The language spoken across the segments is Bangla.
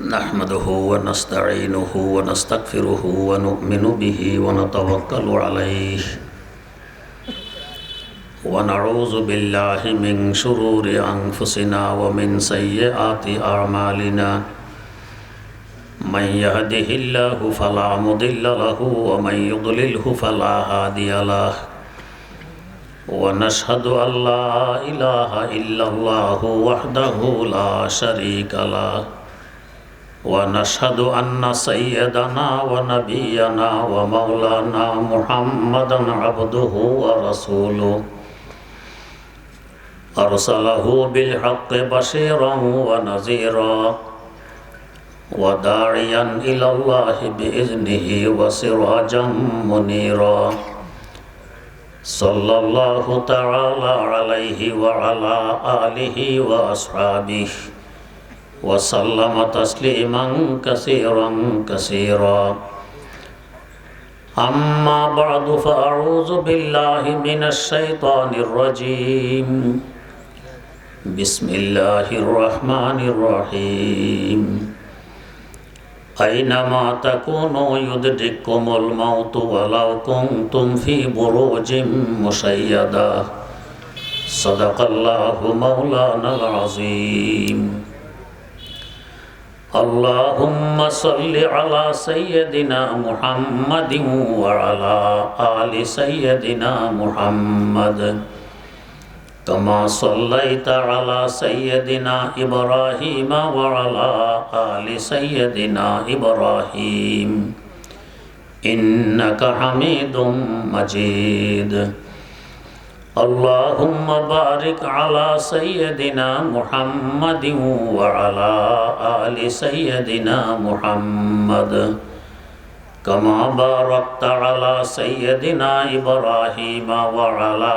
نحمده ونستعينه ونستغفره ونؤمن به ونتوكل عليه ونعوذ بالله من شرور أنفسنا ومن سيئات أعمالنا من يهده الله فلا مضل له ومن يضلله فلا هادي له ونشهد أن لا إله إلا الله وحده لا شريك له ونشهد أن سيدنا ونبينا ومولانا محمدا عبده ورسوله أرسله بالحق بشيرا ونذيرا وداعيا إلى الله بإذنه وسراجا منيرا صلى الله تعالى عليه وعلى آله وأصحابه وسلم تسليما كثيرا كثيرا أما بعد فأعوذ بالله من الشيطان الرجيم بسم الله الرحمن الرحيم أينما تكونوا يدرككم الموت ولو كنتم في بروج مشيدة صدق الله مولانا العظيم اللهم صل على سيدنا محمد وعلى آل سيدنا محمد كما صليت على سيدنا إبراهيم وعلى آل سيدنا إبراهيم إنك حميد مجيد اللهم بارك على سيدنا محمد وعلى آل سيدنا محمد كما باركت على سيدنا إبراهيم وعلى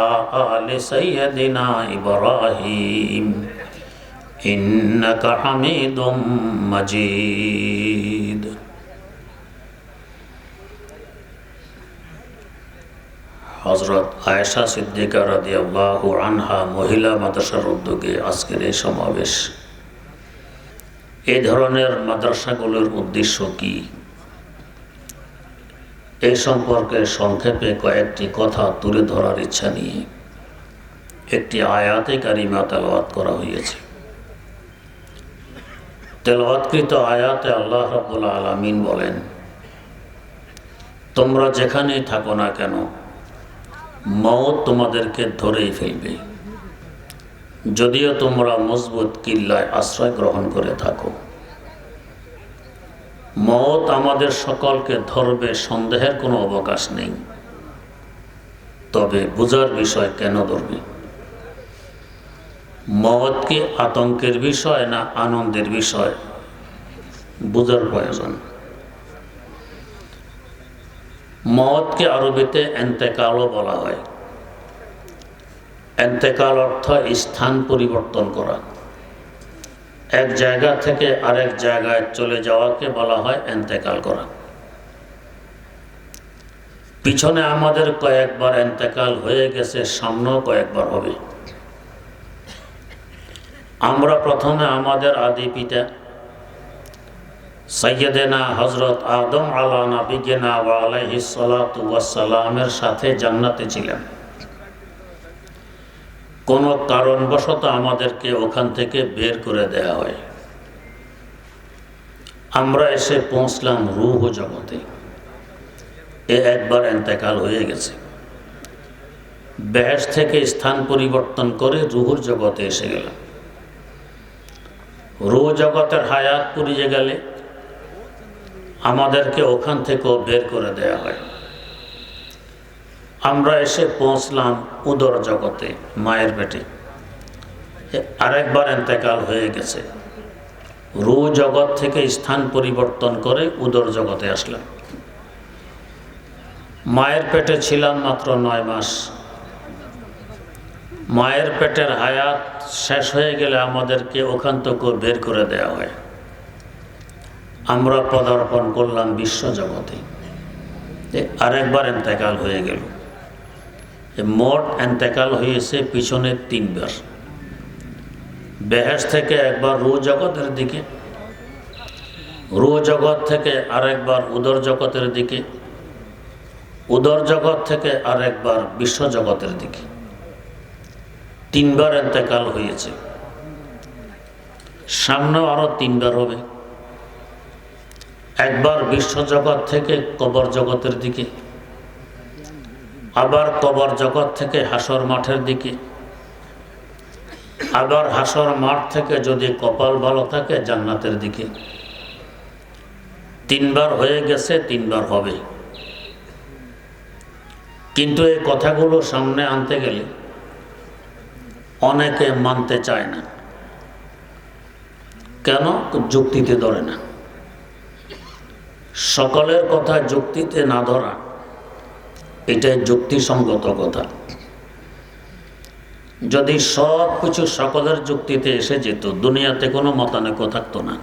آل سيدنا إبراهيم إنك حميد مجيد হযরত আয়েশা সিদ্দিকা রাদিয়াল্লাহু আনহা মহিলা মাদ্রাসার উদ্যোগে আজকের এই সমাবেশ। এই ধরনের মাদ্রাসাগুলোর উদ্দেশ্য কি, এই সম্পর্কে সংক্ষেপে কয়েকটি কথা তুলে ধরার ইচ্ছা নিয়ে একটি আয়াতে কারিমা তেলাওয়াত করা হয়েছে। তেলাওয়াতকৃত আয়াতে আল্লাহ রাব্বুল আলামিন বলেন, তোমরা যেখানেই থাকো না কেন মওত তোমাদেরকে ধরেই ফেলবে, যদিও তোমরা মজবুত কিল্লায় আশ্রয় গ্রহণ করে থাকো। মওত আমাদের সকলকে ধরবে, সন্দেহের কোনো অবকাশ নেই। তবে বুঝার বিষয়, কেন ধরবে? মওত কি আতঙ্কের বিষয় না আনন্দের বিষয়? বুঝার প্রয়োজন। মওতকে আরবিতে এন্তেকালও বলা হয়। এন্তেকাল অর্থ স্থান পরিবর্তন করা, এক জায়গা থেকে আরেক জায়গায় চলে যাওয়াকে বলা হয় এন্তেকাল করা। পিছনে আমাদের কয়েকবার এন্তেকাল হয়ে গেছে, সামনেও কয়েকবার হবে। আমরা প্রথমে আমাদের আদি পিতা সাইয়্যিদানা হযরত আদম আলা নবিয়িনা ওয়া আলাইহিস সালাতু ওয়াস সালামের সাথে জান্নাতে ছিলাম। কোনো কারণবশত আমাদেরকে ওখান থেকে বের করে দেয়া হয়। আমরা এসে পৌঁছলাম রূহ জগতে। একবার ইন্তেকাল হয়ে গেছে। বেহেশত থেকে স্থান পরিবর্তন করে রূহুর জগতে এসে গেলাম। রূহ জগতের হায়াত পুরিয়ে গেলে আমাদেরকে ওখান থেকেও বের করে দেয়া হয়। আমরা এসে পৌঁছলাম উদর জগতে, মায়ের পেটে। আরেকবার ইন্তেকাল হয়ে গেছে। রূহ জগৎ থেকে স্থান পরিবর্তন করে উদর জগতে আসলাম। মায়ের পেটে ছিলাম মাত্র 9 মাস। মায়ের পেটের হায়াত শেষ হয়ে গেলে আমাদেরকে ওখান থেকে বের করে দেয়া হয়। আমরা পদার্পণ করলাম বিশ্ব জগতে। আরেকবার ইন্তেকাল হয়ে গেল। মোট ইন্তেকাল হয়েছে পিছনে 3 বার। বেহেশত থেকে একবার রূহ জগতের দিকে, রূহ জগৎ থেকে আরেকবার উদর জগতের দিকে, উদর জগৎ থেকে আরেকবার বিশ্ব জগতের দিকে। তিনবার ইন্তেকাল হয়েছে, সামনেও আরো তিনবার হবে। একবার বিশ্ব জগৎ থেকে কবর জগতের দিকে, আবার কবর জগৎ থেকে হাসর মাঠের দিকে, আবার হাসর মাঠ থেকে যদি কপাল ভালো থাকে জান্নাতের দিকে। তিনবার হয়ে গেছে, তিনবার হবে। কিন্তু এই কথাগুলো সামনে আনতে গেলে অনেকে মানতে চায় না। কেন? যুক্তিতে ধরে না। সকলের কথা যুক্তিতে না ধরা, এটাই যুক্তিসঙ্গত কথা। যদি সব কিছু সকলের যুক্তিতে এসে যেত, দুনিয়াতে কোনো মতানৈক্য থাকতো না।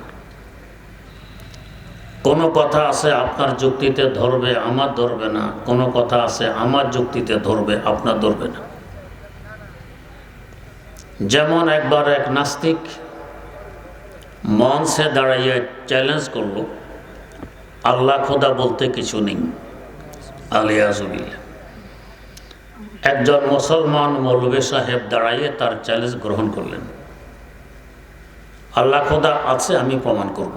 কোনো কথা আছে আপনার যুক্তিতে ধরবে, আমার ধরবে না। কোনো কথা আছে আমার যুক্তিতে ধরবে, আপনার ধরবে না। যেমন একবার এক নাস্তিক মঞ্চে দাঁড়াইয়ে চ্যালেঞ্জ করলো, আল্লাহ খোদা বলতে কিছু নেই। আলিয়াজুবিল্লাহ। একজন মুসলমান মৌলভী সাহেব দাঁড়াইয়ে তার চ্যালেঞ্জ গ্রহণ করলেন, আল্লাহ খোদা আছে, আমি প্রমাণ করব।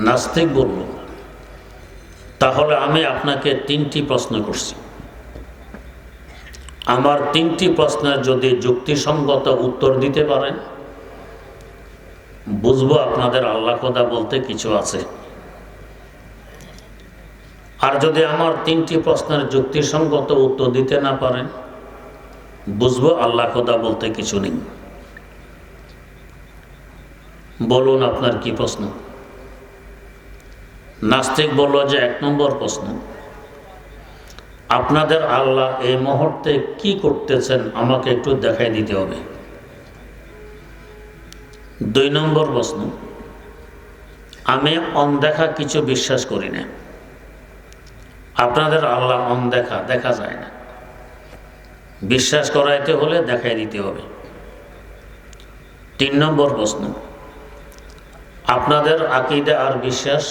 নাস্তিক বলল, তাহলে আমি আপনাকে তিনটি প্রশ্ন করছি, আমার তিনটি প্রশ্নের যদি যুক্তিসঙ্গত উত্তর দিতে পারেন, বুঝবো আপনাদের আল্লাহ খোদা বলতে কিছু আছে। আর যদি আমার তিনটি প্রশ্নের যুক্তিসঙ্গত উত্তর দিতে না পারেন, বুঝবো আল্লাহ খোদা বলতে কিছু নেই। বলুন আপনার কি প্রশ্ন? নাস্তিক বলল যে 1 নম্বর প্রশ্ন, আপনাদের আল্লাহ এই মুহূর্তে কি করতেছেন আমাকে একটু দেখাই দিতে হবে। 2 নম্বর প্রশ্ন, আমি অনদেখা কিছু বিশ্বাস করি না, আপনাদের আল্লাহ অনদেখা, দেখা যায় না, বিশ্বাস করাইতে হলে দেখাই দিতে হবে। 3 নম্বর প্রশ্ন, আপনাদের আকীদা আর বিশ্বাস,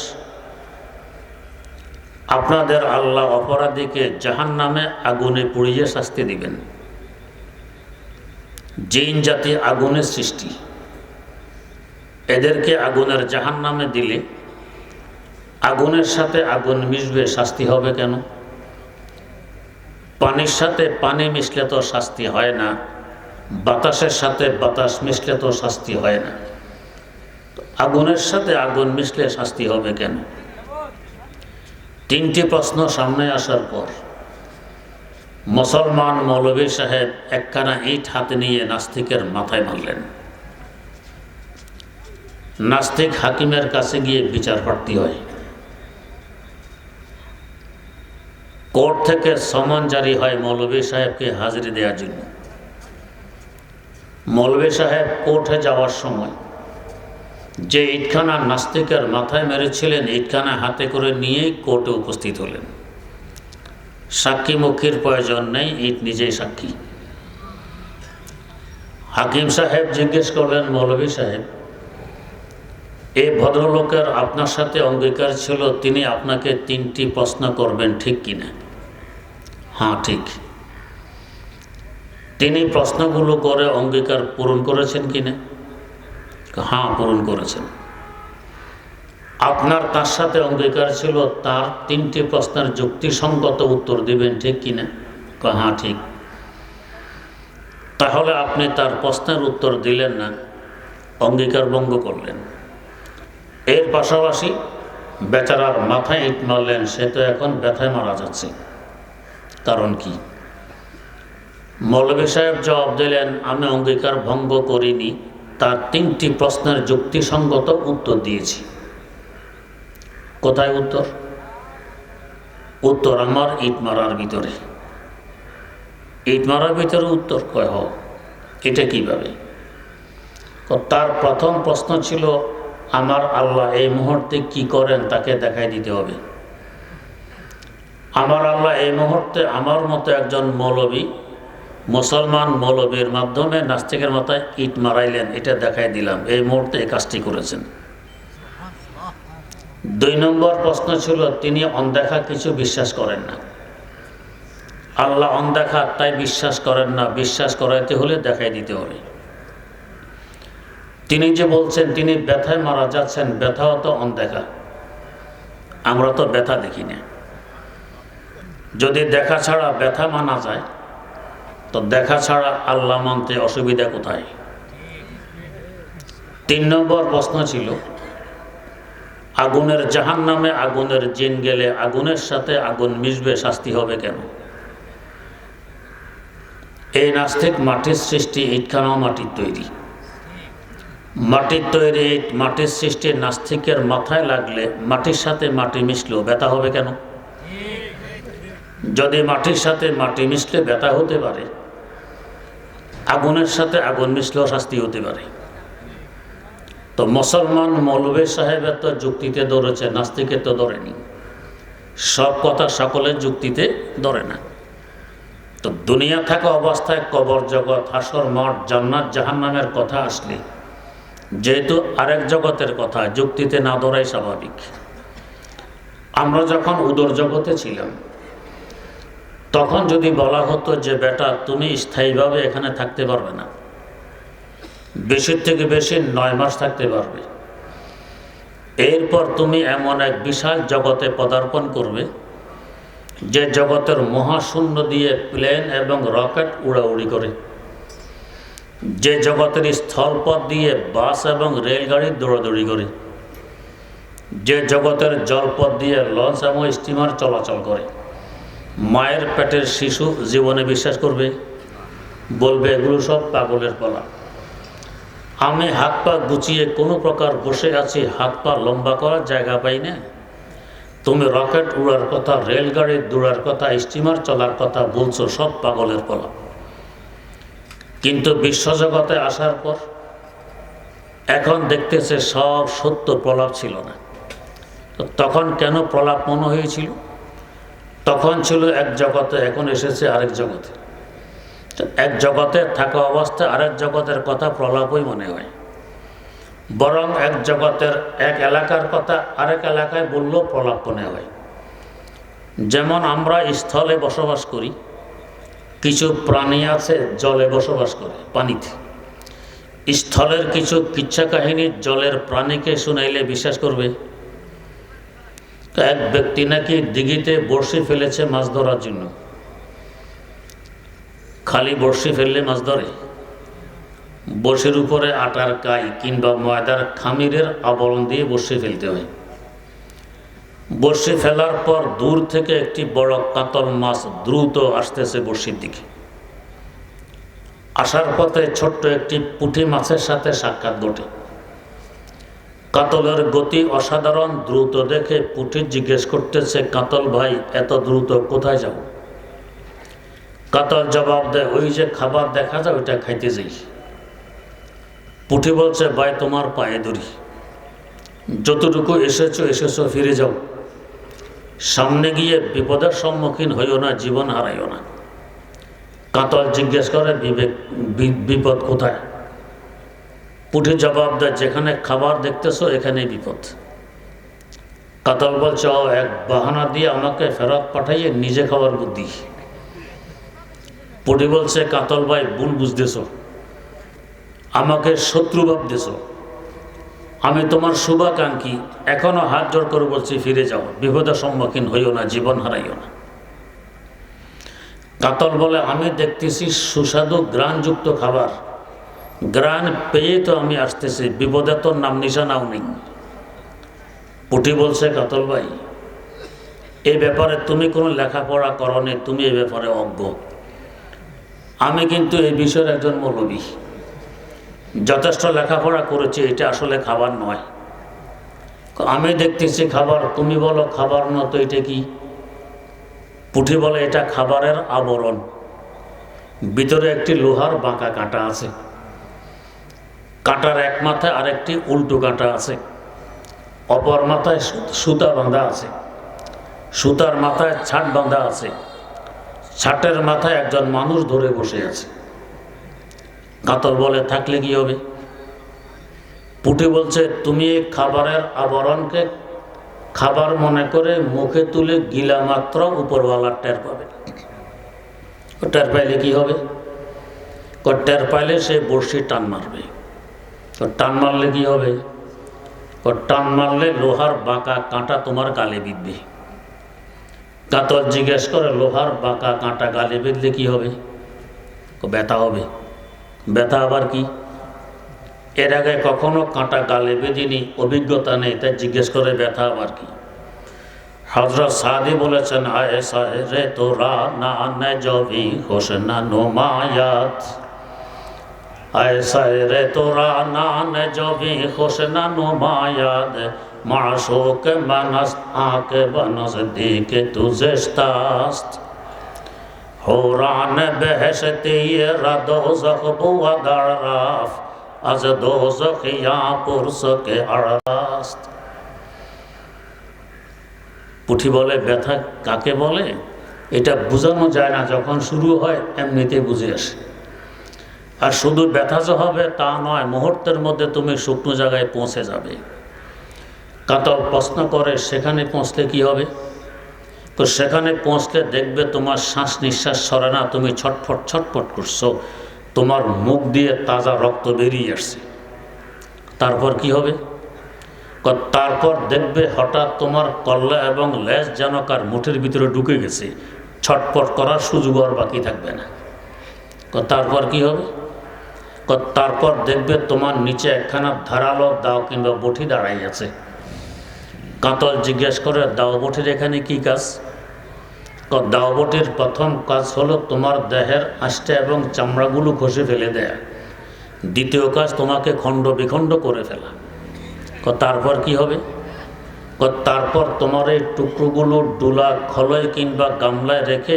আপনাদের আল্লাহ অপরাধীকে জাহান্নামে আগুনে পুড়িয়ে শাস্তি দিবেন। জিন জাতি আগুনের সৃষ্টি, এদেরকে আগুনের জাহান্নামে দিলে আগুনের সাথে আগুন মিশবে, শাস্তি হবে কেন? পানির সাথে পানি মিশলে তো শাস্তি হয় না, বাতাসের সাথে বাতাস মিশলে তো শাস্তি হয় না, আগুনের সাথে আগুন মিশলে শাস্তি হবে কেন? 3টি প্রশ্ন সামনে আসার পর মুসলমান মৌলভী সাহেব একখানা ইট হাতে নিয়ে নাস্তিকের মাথায় মারলেন। নাস্তিক হাকিমের কাছে গিয়ে বিচার প্রার্থী হয়। কোর্ট থেকে সমন জারি হয় মৌলভী সাহেবকে হাজিরি দেওয়ার জন্য। মৌলভী সাহেব কোর্টে যাওয়ার সময় যে ইটখানা নাস্তিকের মাথায় মেরেছিলেন, ইটখানা হাতে করে নিয়েই কোর্টে উপস্থিত হলেন। সাক্ষী মুখীর প্রয়োজন নেই, ইট নিজেই সাক্ষী। হাকিম সাহেব জিজ্ঞেস করলেন, মৌলভী সাহেব, এই ভদ্রলোকের আপনার সাথে অঙ্গীকার ছিল তিনি আপনাকে 3টি প্রশ্ন করবেন, ঠিক কিনা? হ্যাঁ ঠিক। তিনি প্রশ্নগুলো করে অঙ্গীকার পূরণ করেছেন কিনা? হ্যাঁ পূরণ করেছেন। আপনার তার সাথে অঙ্গীকার ছিল তার 3টি প্রশ্নের যুক্তিসঙ্গত উত্তর দিবেন, ঠিক কিনা? হ্যাঁ ঠিক। তাহলে আপনি তার প্রশ্নের উত্তর দিলেন না, অঙ্গীকার ভঙ্গ করলেন। এর পাশাপাশি বেচারার মাথায় ইট মারলেন, সে তো এখন ব্যথায় মারা যাচ্ছে। কারণ কি? মৌলভী সাহেব জবাব দিলেন, আমি অঙ্গীকার ভঙ্গ করিনি, তার 3টি প্রশ্নের যুক্তিসঙ্গত উত্তর দিয়েছি। কোথায় উত্তর? উত্তর আমার ইট মারার ভিতরে। ইট মারার ভিতরে উত্তর কয়? এটা কিভাবে? তার প্রথম প্রশ্ন ছিল, আমার আল্লাহ এই মুহূর্তে কি করেন তাকে দেখাই দিতে হবে। আমার আল্লাহ এই মুহূর্তে আমার মতো একজন মৌলভী, মুসলমান মৌলভীর মাধ্যমে নাস্তিকের মাথায় ইট মারাইলেন, এটা দেখাই দিলাম, এই মুহূর্তে এই কাজটি করেছেন। 2 নম্বর প্রশ্ন ছিল তিনি অনদেখা কিছু বিশ্বাস করেন না। আল্লাহ অনদেখা তাই বিশ্বাস করেন না, বিশ্বাস করাইতে হলে দেখাই দিতে হবে। তিনি যে বলছেন তিনি ব্যথায় মারা যাচ্ছেন, ব্যথাও তো অনদেখা, আমরা তো ব্যথা দেখি না। যদি দেখা ছাড়া ব্যথা মানা যায় তো দেখা ছাড়া আল্লাহ মানতে অসুবিধা কোথায়? 3 নম্বর প্রশ্ন ছিল আগুনের জাহান্নামে আগুনের জিন গেলে আগুনের সাথে আগুন মিশবে, শাস্তি হবে কেন? এই নাস্তিক মাটির সৃষ্টি, ইটখানাও মাটির তৈরি। মাটির তৈরি ইট, মাটির সৃষ্টি নাস্তিকের মাথায় লাগলে মাটির সাথে মাটি মিশলেও ব্যথা হবে কেন? যদি মাটির সাথে মাটি মিশলে ব্যথা হতে পারে, আগুনের সাথে আগুন মিশলেও শাস্তি হতে পারে। তো মুসলমান মৌলভী সাহেবের তো যুক্তিতে ধরেছে, নাস্তিকে তো ধরেনি। সব কথা সকলের যুক্তিতে ধরে না। তো দুনিয়া থাকা অবস্থায় কবর জগৎ, হাসর মাঠ, জান্নাত জাহান্নামের কথা আসলে যেহেতু আরেক জগতের কথা যুক্তিতে না ধরাই স্বাভাবিক। আমরা যখন উদর জগতে ছিলাম তখন যদি বলা হতো যে বেটা তুমি স্থায়ীভাবে এখানে থাকতে পারবে না, বেশির থেকে বেশি 9 মাস থাকতে পারবে, এরপর তুমি এমন এক বিশাল জগতে পদার্পণ করবে যে জগতের মহাশূন্য দিয়ে প্লেন এবং রকেট উড়াউড়ি করে, যে জগতের স্থলপথ দিয়ে বাস এবং রেলগাড়ি দৌড়াদৌড়ি করে, যে জগতের জলপথ দিয়ে লঞ্চ এবং স্টিমার চলাচল করে। মায়ের পেটের শিশু জীবনে বিশ্বাস করবে? বলবে এগুলো সব পাগলের বলা। আমি হাত পা গুছিয়ে কোনো প্রকার বসে আছি, হাত পা লম্বা করার জায়গা পাই না। তুমি রকেট উড়ার কথা, রেলগাড়ি দৌড়ার কথা, স্টিমার চলার কথা বলছো, সব পাগলের বলা। কিন্তু বিশ্বজগতে আসার পর এখন দেখতেছে সব সত্য, প্রলাপ ছিল না। তো তখন কেন প্রলাপ মনে হয়েছিল? তখন ছিল এক জগতে, এখন এসেছে আরেক জগতে। এক জগতে থাকা অবস্থায় আরেক জগতের কথা প্রলাপই মনে হয়। বরং এক জগতের এক এলাকার কথা আরেক এলাকায় বললেও প্রলাপ মনে হয়। যেমন আমরা স্থলে বসবাস করি, কিছু প্রাণী আছে জলে বসবাস করে, পানিতে। স্থলের কিছু কিচ্ছা কাহিনী জলের প্রাণীকে শুনাইলে বিশ্বাস করবে? এক ব্যক্তি নাকি দিঘিতে বড়শি ফেলেছে মাছ ধরার জন্য। খালি বড়শি ফেললে মাছ ধরে? বড়শির উপরে আটার কাই কিংবা ময়দার খামিরের আবরণ দিয়ে বড়শি ফেলতে হয়। বড়শি ফেলার পর দূর থেকে একটি বড় কাতল মাছ দ্রুত আসতেছে বড়শির দিকে। আসার পথে ছোট্ট একটি পুঁটি মাছের সাথে সাক্ষাৎ ঘটে। কাতলের গতি অসাধারণ দ্রুত দেখে পুঁটি জিজ্ঞেস করতেছে, কাতল ভাই এত দ্রুত কোথায় যাব? কাতল জবাব দেয়, ওই যে খাবার দেখা যায় ওইটা খাইতে যাই। পুঁটি বলছে, ভাই তোমার পায়ে ধরি, যতটুকু এসেছো এসেছো, ফিরে যাও, সামনে গিয়ে বিপদের সম্মুখীন হইও না, জীবন হারাইও না। কাতল জিজ্ঞেস করে, বিপদ কোথায়? পুঁটি জবাব দেয়, যেখানে খাবার দেখতেছো এখানেই বিপদ। কাতল বলছে, ও এক বাহানা দিয়ে আমাকে ফেরত পাঠাইয়ে নিজে খাবার বুদ্ধি। পুঁটি বলছে, কাতল ভাই ভুল বুঝতেছ, আমাকে শত্রু ভাবতেছ, আমি তোমার শুভাকাঙ্ক্ষী, এখনো হাত জোড় করে বলছি ফিরে যাও, বিপদের সম্মুখীন হইও না, জীবন হারাইও না। কাতল বলে, আমি দেখতেছি সুস্বাদু গ্রাণযুক্ত খাবার, গ্রাণ পেয়ে তো আমি আসতেছি, বিপদে তোর নাম নিশানাও নেই। পুঁটি বলছে, কাতল ভাই এই ব্যাপারে তুমি কোনো লেখাপড়া করনি, তুমি এই ব্যাপারে অজ্ঞ। আমি কিন্তু এই বিষয়ের একজন মৌলবী, যথেষ্ট লেখাপড়া করেছি, এটা আসলে খাবার নয়। আমি দেখতেছি খাবার, তুমি বলো খাবার না, তো এটা কি? পুঁটি বলে, এটা খাবারের আবরণ, ভিতরে একটি লোহার বাঁকা কাঁটা আছে, কাঁটার এক মাথায় আরেকটি উল্টো কাঁটা আছে, অপর মাথায় সুতা বাঁধা আছে, সুতার মাথায় ছাট বাঁধা আছে, ছাটের মাথায় একজন মানুষ ধরে বসে আছে। কাতল বলে, থাকলে কি হবে? পুঁটি বলছে, তুমি এই খাবারের আবরণকে খাবার মনে করে মুখে তুলে গিলা মাত্র উপরওয়ালা টের পাবে। টের পাইলে কি হবে? টের পাইলে সে বড়শি টান মারবে। টান মারলে কি হবে? টান মারলে লোহার বাঁকা কাঁটা তোমার গালে বিঁধবে। কাতল জিজ্ঞেস করে লোহার বাঁকা কাঁটা গালে বিঁধলে কি হবে? ব্যথা হবে। ব্যথা আবার কি? এর আগে কখনো কাঁটা গালে বেঁধেনি, অভিজ্ঞতা নেই, তাই জিজ্ঞেস করে ব্যথা আবার কি? হযরত সাদি বলেছেন, আয়ে সাহেরে তোরা না নে জবি হোসনা নুমায়াত, আয়ে সাহেরে তোরা না নে জবি হোসনা নুমায়াত, মাশূক মানস্ত আকে বনজদীকে তুজেস্তাস্ত, হোরান বেহেশতি রাদোজখ বুয়াদারাফ, আজ দোজখিয়া পুরসকে আরাস্ত। পুঁথি বলে ব্যথা কাকে বলে এটা বোঝানো যায় না, যখন শুরু হয় এমনিতে বুঝে আসে। আর শুধু ব্যথা যে হবে তা নয়, মুহূর্তের মধ্যে তুমি শুকনো জায়গায় পৌঁছে যাবে। কাতল প্রশ্ন করে সেখানে পৌঁছলে কি হবে? তো সেখানে পৌঁছলে দেখবে তোমার শ্বাস নিঃশ্বাস সরে না, তুমি ছটফট ছটফট করছো, তোমার মুখ দিয়ে তাজা রক্ত বেরিয়ে আসছে। তারপর কি হবে? তারপর দেখবে হঠাৎ তোমার কল্লা এবং লেজ যেন কার মুঠের ভিতরে ঢুকে গেছে, ছটফট করার সুযোগ আর বাকি থাকবে না। তারপর কি হবে? তারপর দেখবে তোমার নিচে একখানা ধারালো দাও কিংবা বটি দাঁড়াই আছে। কাতল জিজ্ঞেস করে দাও বটির এখানে কি কাজ? দাও বটির প্রথম কাজ হলো তোমার দেহের আষ্টে এবং চামড়াগুলো ঘষে ফেলে দেয়া। দ্বিতীয় কাজ তোমাকে খণ্ড বিখণ্ড করে ফেলা। তারপর কি হবে? তারপর তোমার এই টুকরোগুলো ডুলা খলয় কিংবা গামলায় রেখে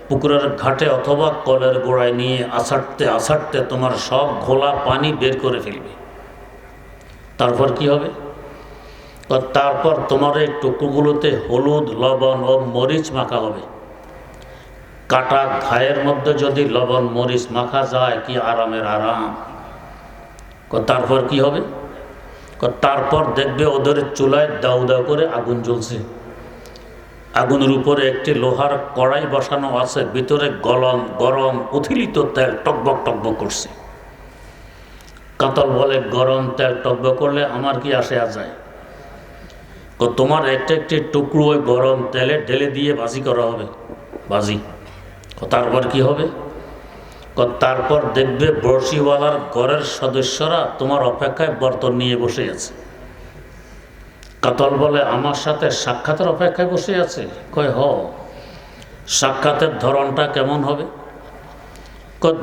পুকুরের ঘাটে অথবা কলের গোড়ায় নিয়ে আছাড়তে আছাড়তে তোমার সব ঘোলা পানি বের করে ফেলবে। তারপর কি হবে? তারপর তোমার এই টুকরোগুলোতে হলুদ, লবণ ও মরিচ মাখা হবে। কাটা ঘায়ের মধ্যে যদি লবণ মরিচ মাখা যায় কি আরামের আরাম। তারপর কি হবে? তারপর দেখবে ওদের চুলায় দাউ দাউ করে আগুন জ্বলছে। আগুনের উপরে একটি লোহার কড়াই বসানো আছে, ভিতরে গরম উথিলিত তেল টকবক টকবক করছে। কাতল বলে গরম তেল টকবক করলে আমার কি আসে যায়? তোমার একটা একটি টুকরো ওই গরম তেলে ঢেলে দিয়ে ভাজি করা হবে, ভাজি। তারপর কি হবে? তারপর দেখবে বড়শিওয়ালার ঘরের সদস্যরা তোমার অপেক্ষায় বর্তন নিয়ে বসে আছে। কাতল বলে আমার সাথে সাক্ষাতের অপেক্ষায় বসে আছে? কয় হ। সাক্ষাতের ধরনটা কেমন হবে?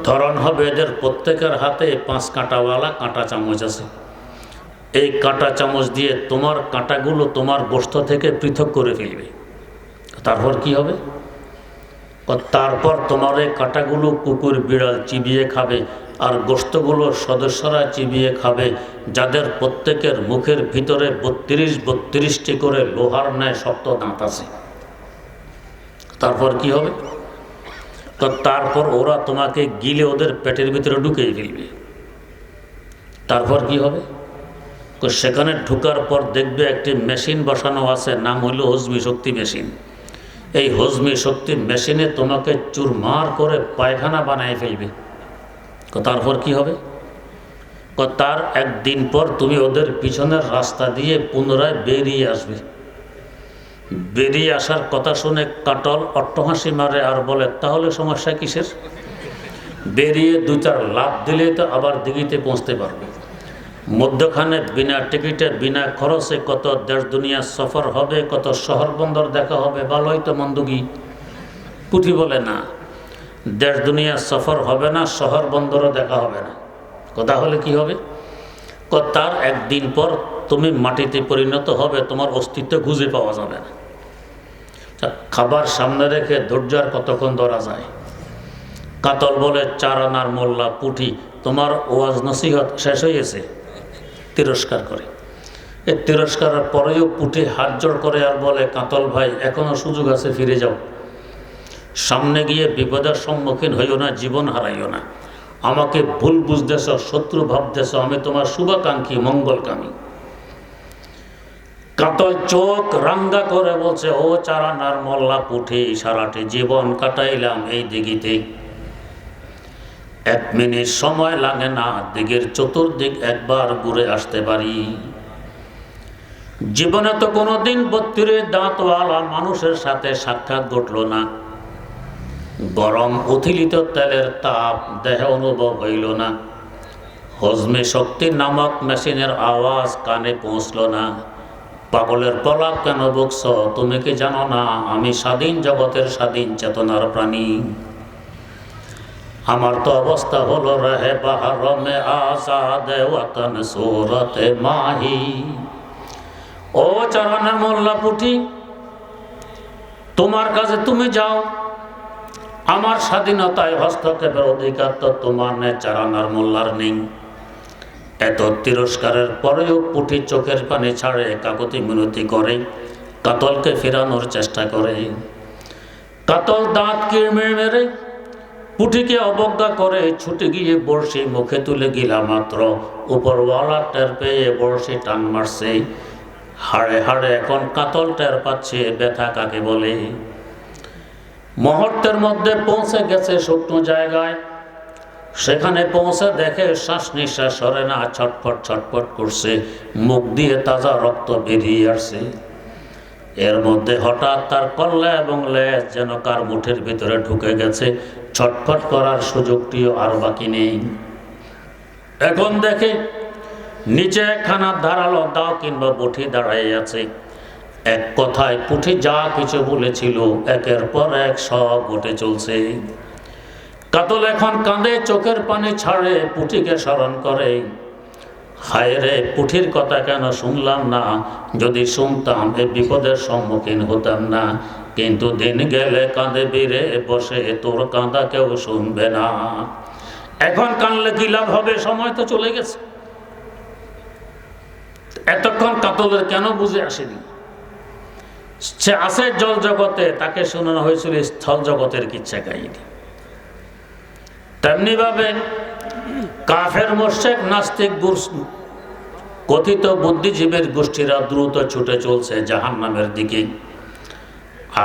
ধরন হবে এদের প্রত্যেকের হাতে 5 কাঁটাওয়ালা কাঁটা চামচ আছে। এই কাঁটা চামচ দিয়ে তোমার কাঁটাগুলো তোমার গোশত থেকে পৃথক করে ফেলবে। তারপর কি হবে? তারপর তোমার এই কাঁটাগুলো কুকুর বিড়াল চিবিয়ে খাবে, আর গোশতগুলো সদস্যরা চিবিয়ে খাবে, যাদের প্রত্যেকের মুখের ভিতরে 32টি করে লোহার ন্যায় শক্ত দাঁত আছে। তারপর কি হবে? তারপর ওরা তোমাকে গিলে ওদের পেটের ভিতরে ঢুকিয়ে ফেলবে। তারপর কি হবে? সেখানে ঢুকার পর দেখবে একটি মেশিন বসানো আছে, নাম হইল হজমি শক্তি মেশিন। এই হজমি শক্তি মেশিনে তোমাকে চুরমার করে পায়খানা বানায় ফেলবে। তারপর কি হবে? তার একদিন পর তুমি ওদের পিছনের রাস্তা দিয়ে পুনরায় বেরিয়ে আসবে। বেরিয়ে আসার কথা শুনে কাটল অট্টহাসি মারে আর বলে তাহলে সমস্যা কিসের? বেরিয়ে 2-4 লাফ দিলে তো আবার দিঘিতে পৌঁছতে পারবে। মধ্যখানে বিনা টিকিটে বিনা খরচে কত দেশ দুনিয়া সফর হবে, কত শহর বন্দর দেখা হবে, ভালোই তো মন্দ কি? পুঁথি বলে না, দেশ দুনিয়া সফর হবে না, শহর বন্দরও দেখা হবে না। কথা হলে কি হবে? তার একদিন পর তুমি মাটিতে পরিণত হবে, তোমার অস্তিত্ব খুঁজে পাওয়া যাবে না। খাবার সামনে রেখে ধৈর্য আর কতক্ষণ ধরা যায়? কাতল বলে 4 আনার মোল্লা পুঁথি, তোমার ওয়াজ নসিহত শেষ হয়েছে? তিরস্কার করে। এই তিরস্কারের পরেও পুঁথি হাত জোড় করে আর বলে কাতল ভাই এখনো সুযোগ আছে, ফিরে যাও। সামনে গিয়ে বিপদের সম্মুখীন হইও না, জীবন হারাইও না। আমাকে ভুল বুঝতেছ, শত্রু ভাবতেছ, আমি তোমার শুভাকাঙ্ক্ষী, মঙ্গলকামী। কাতল চোখ রাঙ্গা করে বলছে, ও চারানার মোল্লা পুঠি, সারাটি জীবন কাটাইলাম এই দিঘিতে, 1 মিনিট সময় লাগে না দিঘির চতুর্দিক একবার ঘুরে আসতে পারি। জীবনে তো কোনোদিন 32 দাঁতওয়ালা মানুষের সাথে সাক্ষাৎ ঘটল না। গরম উথিলিত তেলের তাপ দেহে অনুভব হইল না। হজমে শক্তি নামক মেশিনের আওয়াজ কানে পৌঁছল না। পাগলের প্রলাপ কেন বকছ? তুমি কি জানো না আমি স্বাধীন জগতের স্বাধীন চেতনার প্রাণী? আমার তো অবস্থা হলো রহে বাহার মে আজাদ ওয়াতন সুরতে মাহি। ও চারানার মোল্লা পুঠি, তোমার কাছে তুমি যাও, আমার স্বাধীনতায় হস্তক্ষেপের অধিকার তো তোমার নেই, চারানার মোল্লার নেই। এত তিরস্কারের পরেও পুঠি চোখের পানি ছাড়ে, কাকুতি মিনতি করে, কাতলকে ফেরানোর চেষ্টা করে। কাতল দাঁত কিরমির মেরে পুঠিকে অবজ্ঞা করে ছুটে গিয়ে বড়শি মুখে তুলে গিলা মাত্র উপরওয়ালা টের পেয়ে বড়শি টান মারছে। হাড়ে হাড়ে এখন কাতল টের পাচ্ছে ব্যথা কাকে বলে। মুহূর্তের মধ্যে পৌঁছে গেছে শুকনো জায়গায়। সেখানে পৌঁছে দেখে শ্বাস নিঃশ্বাস সরে না, ছটফট ছটফট করছে, মুখ দিয়ে তাজা রক্ত বেরিয়ে আসছে। এর মধ্যে হঠাৎ তার কল্লা এবং লেজ যেন কার মুঠের ভিতরে ঢুকে গেছে। ছটফট করার সুযোগটিও আর বাকি নেই। এখন দেখে নিচে একখানা ধারালো দাও কিংবা বটি দাঁড়াই আছে। এক কথায় পুঠি যা কিছু বলেছিল একের পর এক সব ঘটে চলছে। কাতল এখন কাঁদে, চোখের পানি ছাড়ে, পুঠিকে স্মরণ করে। হায় রে, পুঠির কথা কেন শুনলাম না? যদি শুনতাম এ বিপদের সম্মুখীন হতাম না। কিন্তু দিন গেলে কাঁদে বীরে বসে, তোর কাঁদা কেউ শুনবে না। এখন কানলে কি লাভ হবে? সময় তো চলে গেছে। এতক্ষণ কাতলের কেন বুঝে আসেনি? সে আছে জল জগতে, তাকে শোনানো হয়েছিল স্থল জগতের কিচ্ছা কাহিনী। তেমনি ভাবে কাফের মুশরিক নাস্তিক কথিত বুদ্ধিজীবীর গোষ্ঠীরা দ্রুত ছুটে চলছে জাহান্নামের দিকে।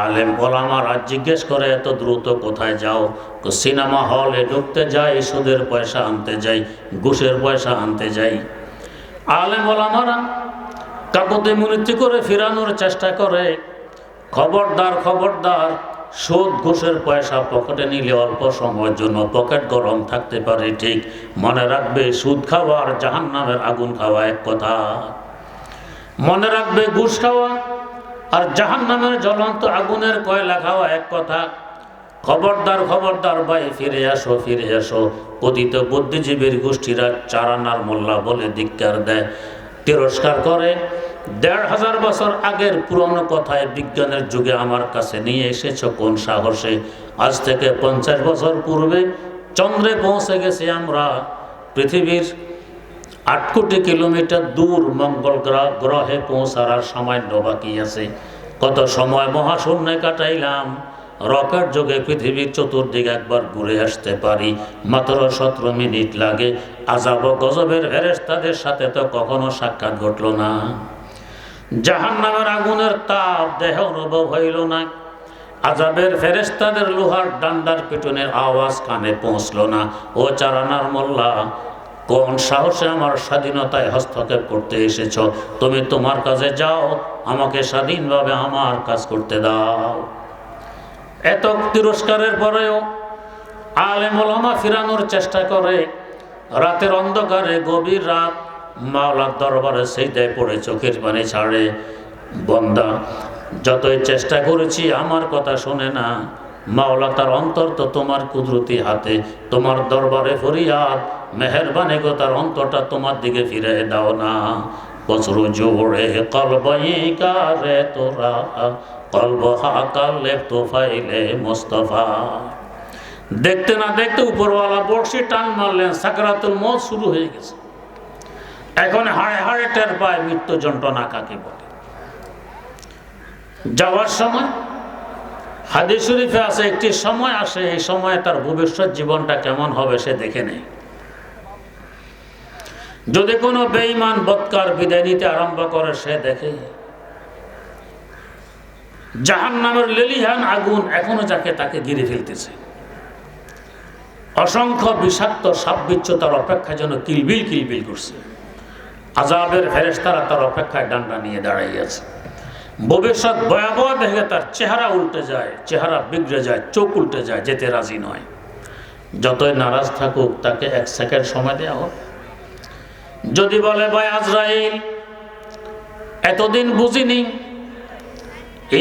আলেম ওলামারা জিজ্ঞেস করে, এত দ্রুত কোথায় যাও? সিনেমা হলে ঢুকতে যাই, সুদের পয়সা আনতে যাই, ঘুষের পয়সা আনতে যাই। আলেম ওলামারা কাকুতি মিনতি করে ফিরানোর চেষ্টা করে, খবরদার খবরদার, সুদ ঘুষের পয়সা পকেটে নিলে অল্প সময়ের জন্য পকেট গরম থাকতে পারে, ঠিক মনে রাখবে সুদ খাওয়ার জাহান্নামের আগুন খাওয়া এক কথা। মনে রাখবে ঘুষ খাওয়া আর জাহান্নামের জ্বলন্ত আগুনের কয়লা খাওয়া এক কথা। খবরদার খবরদার ভাই, ফিরে আসো ফিরে আসো। কথিত বুদ্ধিজীবীর গোষ্ঠীরা চারানার মোল্লা বলে ধিক্কার দেয়, তিরস্কার করে। ১৫০০ বছর আগের পুরনো কথায় বিজ্ঞানের যুগে আমার কাছে নিয়ে এসেছ কোন সাহসে? আজ থেকে ৫০ বছর পূর্বে চন্দ্রে পৌঁছে গেছি আমরা। পৃথিবীর ৮ কোটি কিলোমিটার দূর মঙ্গল গ্রহে পৌঁছার আর সামান্য বাকি আছে। কত সময় মহাশূন্যে কাটাইলাম। রকেট যোগে পৃথিবীর চতুর্দিক একবার ঘুরে আসতে পারি, মাত্র ১৭ মিনিট লাগে। আযাব ও গজবের ফেরেশতাদের সাথে তো কখনো সাক্ষাৎ ঘটল না। জাহান্নামের আগুনের তাপ দেহে অনুভব হইল না। আযাবের ফেরেশতাদের লোহার ডান্ডার পিটনের আওয়াজ কানে পৌঁছল না। ও চারানার মোল্লা, কোন সাহসে আমার স্বাধীনতায় হস্তক্ষেপ করতে এসেছ? তুমি তোমার কাজে যাও, আমাকে স্বাধীনভাবে আমার কাজ করতে দাও। এত তিরস্কারের পরেও আলেম ওলামা ফিরানোর চেষ্টা করে। রাতের অন্ধকারে, গভীর রাত, মাওলার দরবারে সিজদায় পড়ে চোখের পানি ছাড়ে। বন্দা, যতই চেষ্টা করেছি আমার কথা শোনে না। মাওলা, তার অন্তর তো তোমার কুদরতি হাতে। তোমার দরবারে ফরিয়াদ, মেহেরবানি গো, তার অন্তরটা তোমার দিকে ফিরে দাও না। কসরু জোড়ে কলবাই কারে তোরা, কলব হাকালে তোফাইলে মুস্তাফা। দেখতে না দেখতে উপরওয়ালা বর্ষি টান মারলেন, সাকরাতুল মউত শুরু হয়ে গেছে। এখন হাড়ে হাড়ে টের পায় মৃত্যু যন্ত্রণা কাকে বলে। যাওয়ার সময় হাদিস শরীফে আছে, একটি সময় আসে, এই সময় তার ভবিষ্যৎ জীবনটা কেমন হবে সে দেখে নেয়। যদি কোনো বেঈমান বৎকার বিদায় নিতে আরম্ভ করে, সে দেখে জাহান্নামের লেলিহান আগুন এখনো যাকে তাকে ঘিরে ফেলতেছে। অসংখ্য বিষাক্ত সাপ বিচ্ছু তার অপেক্ষায় যেন কিলবিল কিলবিল করছে। আযাবের ফেরেশতারা তার অপেক্ষায় ডান্ডা নিয়ে দাঁড়াইয়ে আছে। ভবিষ্যৎ ভয়াবহ দেখে তার চেহারা উল্টে যায়, চেহারা বিগড়ে যায়, চোখ উল্টে যায়, যেতে রাজি নয়। যতই নারাজ থাকুক তাকে 1 সেকেন্ড সময় দেওয়া হোক। যদি বলে ভাই আজরাইল এতদিন বুঝিনি,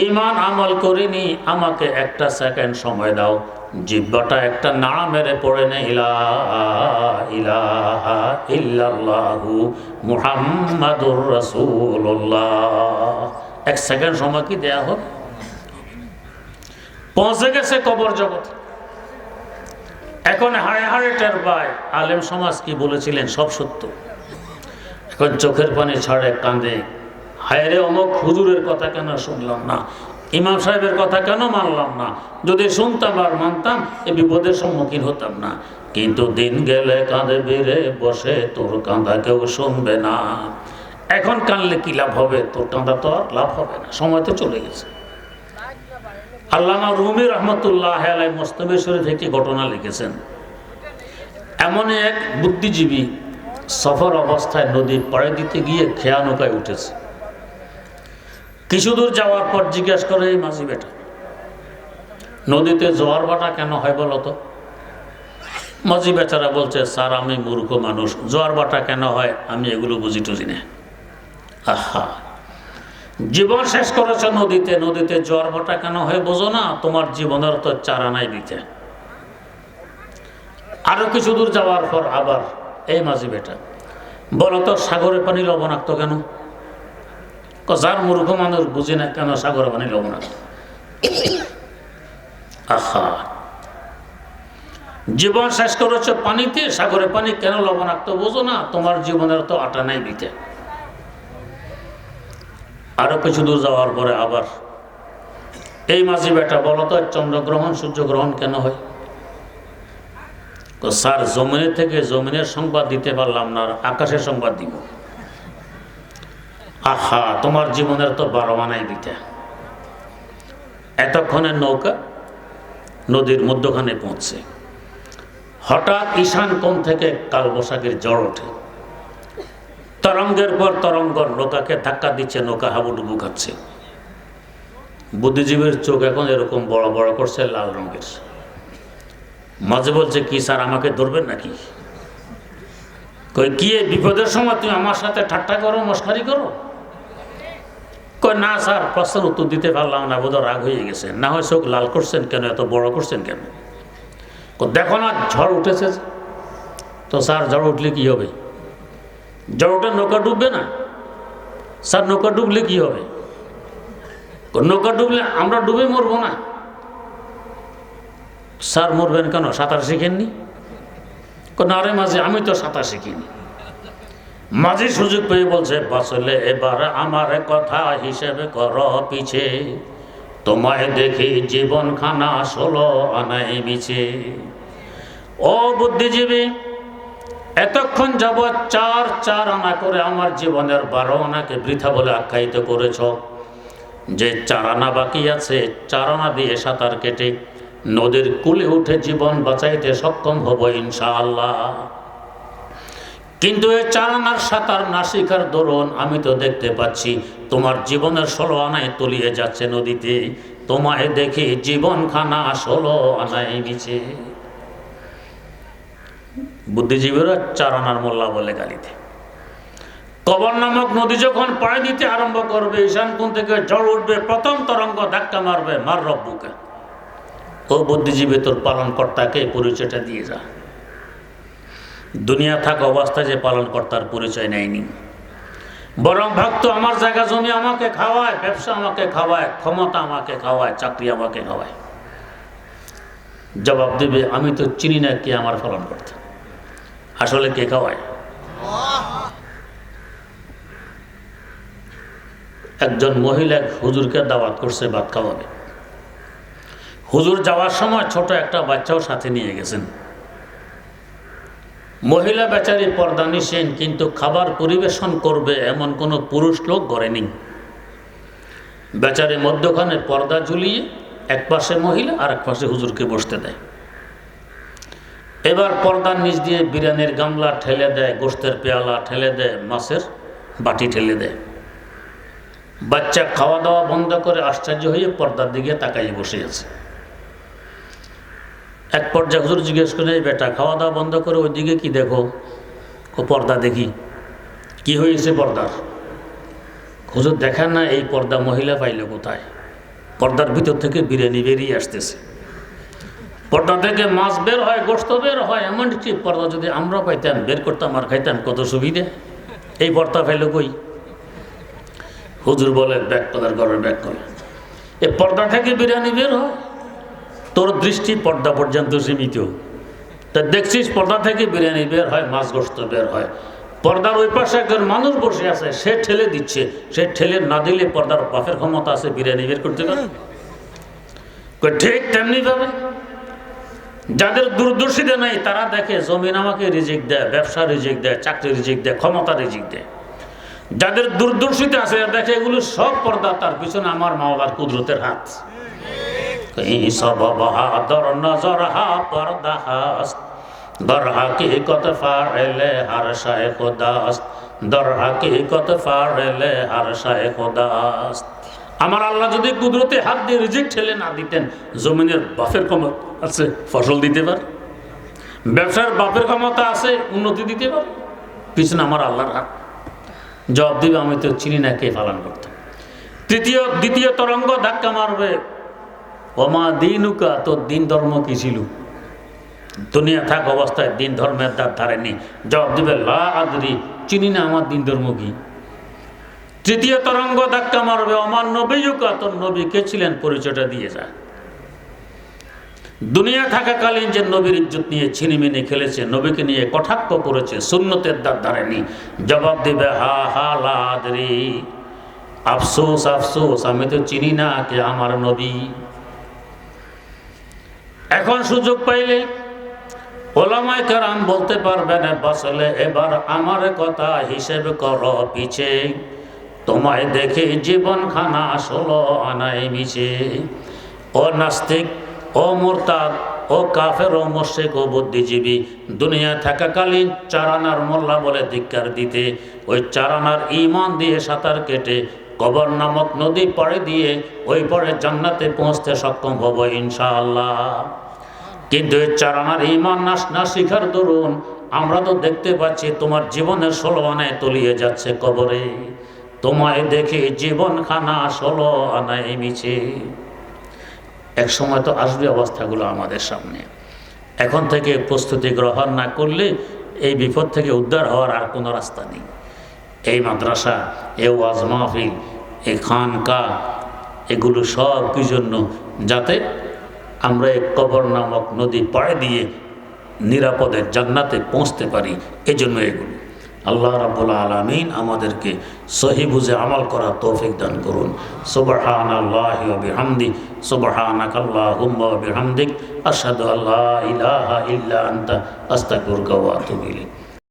ঈমান আমল করিনি, আমাকে 1 সেকেন্ড সময় দাও, জিহ্বাটা একটা নাড়া মেরে পড়ে নে লা ইলাহা ইল্লাল্লাহু মুহাম্মাদুর রাসূলুল্লাহ। 1 সেকেন্ড সময় কি দেয়া হবে? পৌঁছে গেছে কবর জগৎ। এখন হাড়ে হাড়ে টের পায় আলেম সমাজ কি বলেছিলেন সব সত্য। এখন চোখের পানি ছাড়ে, কাঁদে, হায় রে অমুক হুজুরের কথা কেন শুনলাম না, ইমাম সাহেবের কথা কেন মানলাম না, যদি শুনতাম আর মানতাম এ বিপদের সম্মুখীন হতাম না। কিন্তু দিন গেলে কাঁদে বেড়ে বসে, তোর কাঁদা কেউ শুনবে না। এখন কানলে কি লাভ হবে? তোর কাঁদা তো আর লাভ হবে না, সময় তো চলে গেছে। আল্লামা রুমি রহমতুল্লাহ আলাইহি মুসনাদে শরীফ একটি ঘটনা লিখেছেন। এমন এক বুদ্ধিজীবী সফর অবস্থায় নদী পাড়ে দিতে গিয়ে খেয়া নৌকায় উঠেছে। কিছু দূর যাওয়ার পর জিজ্ঞেস করে, এই মাঝি বেটা, নদীতে জোয়ার ভাটা কেন হয় বলো তো? মাঝি বেচারা বলছে, স্যার আমি মূর্খ মানুষ, জোয়ার ভাটা কেন হয় আমি এগুলো বুঝি টুঝি না। আহা, জীবন শেষ করেছ নদীতে, নদীতে জোয়ার ভাটা কেন হয় বোঝো না? তোমার জীবনের তো চারা নাই দিতে। আরো কিছু দূর যাওয়ার পর আবার, এই মাঝি বেটা বলো তো সাগরের পানি লবণাক্ত কেন? যার মূর্খ মানুষ বুঝে না কেন সাগরের পানি লবণাক্ত। আহা, জীবন শেষ করেছ পানিতে, সাগরের পানি কেন লবণাক্ত বোঝো না? তোমার জীবনের তো আটা নাই দিতে। আরো কিছু দূর যাওয়ার পরে আবার, এই মাঝি বেটা বলো তো চন্দ্রগ্রহণ সূর্যগ্রহণ কেন হয়? স্যার জমিনের থেকে জমিনের সংবাদ দিতে পারলাম না, আকাশের সংবাদ দিব। আহা, তোমার জীবনের তো 12 আনাই দিতে। এতক্ষণে নৌকা নদীর মধ্যখানে পৌঁছে, হঠাৎ ঈশান কোণ থেকে কালবৈশাখীর ঝড় ওঠে। তরঙ্গের পর তরঙ্গ নৌকাকে ধাক্কা দিচ্ছে, নৌকা হাবুডুবু খাচ্ছে। বুদ্ধিজীবীর চোখ এখন এরকম বড় বড় করছে, লাল রঙের। মাঝে বলছে, কি স্যার আমাকে ধরবেন নাকি? কই কি বিপদের সময় তুমি আমার সাথে ঠাট্টা করো, মস্কারি করো? কই না স্যার, প্রশ্নের উত্তর দিতে পারলাম না, বোধহয় রাগ হয়ে গেছে। না হয় চোখ লাল করছেন কেন, এত বড় করছেন কেন? দেখো না ঝড় উঠেছে। তো স্যার ঝড় উঠলে কি হবে? ঝড় উঠে নৌকা ডুববে না? স্যার নৌকা ডুবলে কি হবে? নৌকা ডুবলে আমরা ডুবে মরবো না? স্যার মরবেন কেন, সাঁতার শিখেননি? না রে মাঝি, আমি তো সাঁতার শিখিনি। মাঝি সুযোগ পেয়ে বলছে, বাঁচলে এবার আমার কথা হিসেবে করো পিছে, তোমায় দেখি জীবন খানা 16 আনাই মিছে। ও বুদ্ধিজীবী, এতক্ষণ যাবৎ 4 আনা করে আমার জীবনের 12 আনাকে বৃথা বলে আখ্যায়িত করেছ। যে 4 আনা বাকি আছে, 4 আনা দিয়ে সাঁতার কেটে নদীর কূলে উঠে জীবন বাঁচাইতে সক্ষম হব ইনশাআল্লাহ। কিন্তু এই 4 আনার সাঁতার না শিখার দরুন আমি তো দেখতে পাচ্ছি তোমার জীবনের 16 আনায় তলিয়ে যাচ্ছে নদীতে। তোমায় দেখি জীবন খানা 16 আনায় মিছে। বুদ্ধিজীবীরা 4 আনার মোল্লা বলে গালিতে। কবর নামক নদী যখন পাড়ি দিতে আরম্ভ করবে, ঈশান কোণ থেকে ঝড় উঠবে, প্রথম তরঙ্গ ধাক্কা মারবে, মার রব্বুকে। ও বুদ্ধিজীবী, তোর পালনকর্তাকে পরিচয়টা দিয়ে যা। দুনিয়া থাকা অবস্থায় যে পালনকর্তার পরিচয় নেয়নি, বরং ভক্ত আমার জায়গা জমি আমাকে খাওয়ায়, ব্যবসা আমাকে খাওয়ায়, ক্ষমতা আমাকে খাওয়ায়, চাকরি আমাকে খাওয়ায়। জবাব দেবে, আমি তো চিনি না কে আমার পালনকর্তা, আসলে কে খাওয়ায়। একজন মহিলা হুজুরকে দাওয়াত করছে, ভাত খাওয়াবে। হুজুর যাওয়ার সময় ছোট একটা বাচ্চাও সাথে নিয়ে গেছেন। মহিলা বেচারি পর্দানিসীন, কিন্তু খাবার পরিবেশন করবে এমন কোনো পুরুষ লোক ঘরে নেই। বেচারে মধ্যখানে পর্দা ঝুলিয়ে এক পাশে মহিলা আর এক পাশে হুজুরকে বসতে দেয়। এবার পর্দার নিচ দিয়ে বিরিয়ানির গামলা ঠেলে দেয়, গোশতের পেয়ালা ঠেলে দেয়, মাছের বাটি ঠেলে দেয়। বাচ্চা খাওয়া দাওয়া বন্ধ করে আশ্চর্য হয়ে পর্দার দিকে তাকাই বসে আছে। এক পর্যায়ে হুজুর জিজ্ঞেস করে, বেটা খাওয়া দাওয়া বন্ধ করে ওই দিকে কি দেখো? ও পর্দা দেখি। কি হয়েছে পর্দার? হুজুর দেখেন না এই পর্দা মহিলা পাইল কোথায়? পর্দার ভিতর থেকে বিরিয়ানি বেরিয়ে আসতেছে, পর্দা থেকে মাছ বের হয়, গোশত বের হয়। এমনকি পর্দা যদি আমরা পাইতাম, বের করতাম আর খাইতাম, কত সুবিধে। এই পর্দা পাইল কই? হুজুর বলে, ব্যাগ তোদের ঘরের ব্যাগ করে এই পর্দা থেকে বিরিয়ানি বের হয়। তোর দৃষ্টি পর্দা পর্যন্ত সীমিত, তা দেখছিস পর্দা থেকে বিরিয়ানি বের হয়, মাছ গোশত বের হয়। পর্দার ওই পাশে একজন মানুষ বসে আছে, সে ঠেলে দিচ্ছে। সে ঠেলে না দিলে পর্দার বাপের ক্ষমতা আছে বিরিয়ানি বের করতে পারে? ঠিক তেমনি ভাবে যাদের দূরদর্শিতা নেই, তারা দেখে জমিন আমাকে রিজিক দেয়, ব্যবসা রিজিক দেয়, চাকরি রিজিক দেয়, ক্ষমতা রিজিক দেয়। যাদের দূরদর্শিতা আছে দেখে এগুলো সব পর্দা, তার পিছনে আমার মাওলার কুদরতের হাত। আমার আল্লাহ যদি কুদরতে হাত দিয়ে রিজিক ঠেলে না দিতেন, জমিনের বাপের ক্ষমতা আছে ফসল দিতে পারে, ব্যবসার বাপের ক্ষমতা আছে উন্নতি দিতে পারে, পিছনে আমার আল্লাহর হাত। জবাব দিবে, আমি তো চিনি না কে পালন করতাম। দ্বিতীয় তরঙ্গ ধাক্কা মারবে, ওমা দিনুকা, তোর দিন ধর্ম কি ছিল? দুনিয়া থাক অবস্থায় দিন ধর্মের দ্বার ধারেনি। জবাব দিবে, লা আদরি, চিনি না আমার দিন ধর্ম কি। তৃতীয় তরঙ্গ ধাক্কা মারবে, আমার নবীকা, তোর নবী কে ছিলেন পরিচয়টা দিয়ে যা। দুনিয়া থাকাকালীন যে নবীর ইজ্জত নিয়ে ছিনিমিনি খেলেছে, নবীকে নিয়ে কটাক্ষ করেছে, সুন্নতের দ্বার ধারেনি। জবাব দিবে, হা হা লা আদরি, আফসোস আফসোস, আমি তো চিনি না কে আমার নবী। এখন সুযোগ পাইলে ওলামায়ে কেরাম বলতে পারবেন, বসলে এবার আমার কথা হিসেব করো পিছে, তোমায় দেখে জীবন খানা 16 আনায় মিছে। ও নাস্তিক, ও মুরতাদ, ও কাফের, ও মুশরিক, ও বুদ্ধিজীবী, দুনিয়া থাকাকালীন 4 আনার মোল্লা বলে ধিক্কার দিতে, ওই 4 আনার ঈমান দিয়ে সাঁতার কেটে কবর নামক নদী পাড়ে দিয়ে ওই পরে জান্নাতে পৌঁছতে সক্ষম হব ইনশাআল্লাহ। কিন্তু এই 4 আনার ঈমান না শিখার দরুন আমরা তো দেখতে পাচ্ছি তোমার জীবনের 16 আনায় তলিয়ে যাচ্ছে কবরে। তোমায় দেখে জীবন খানা 16 আনায় মিছে। এক সময় তো আসবে অবস্থাগুলো আমাদের সামনে। এখন থেকে প্রস্তুতি গ্রহণ না করলে এই বিপদ থেকে উদ্ধার হওয়ার আর কোনো রাস্তা নেই। এই মাদ্রাসা, এই ওয়াজ মাহফিল, এই খানকা, এগুলো সব কি জন্য? যাতে আমরা এই কবর নামক নদী পাড়ে দিয়ে নিরাপদে জান্নাতে পৌঁছতে পারি, এজন্য এগুলো। আল্লাহ রাব্বুল আলামিন আমাদেরকে সহি বুঝে আমল করার তৌফিক দান করুন। সুবহানাল্লাহি ওয়া বিহামদি, সুবহানাকাল্লাহুম্মা ওয়া বিহামদিক, আশহাদু আল্লা ইলাহা ইল্লা আনতা, আস্তাগফিরুকা ওয়া আতুবু ইলাইক।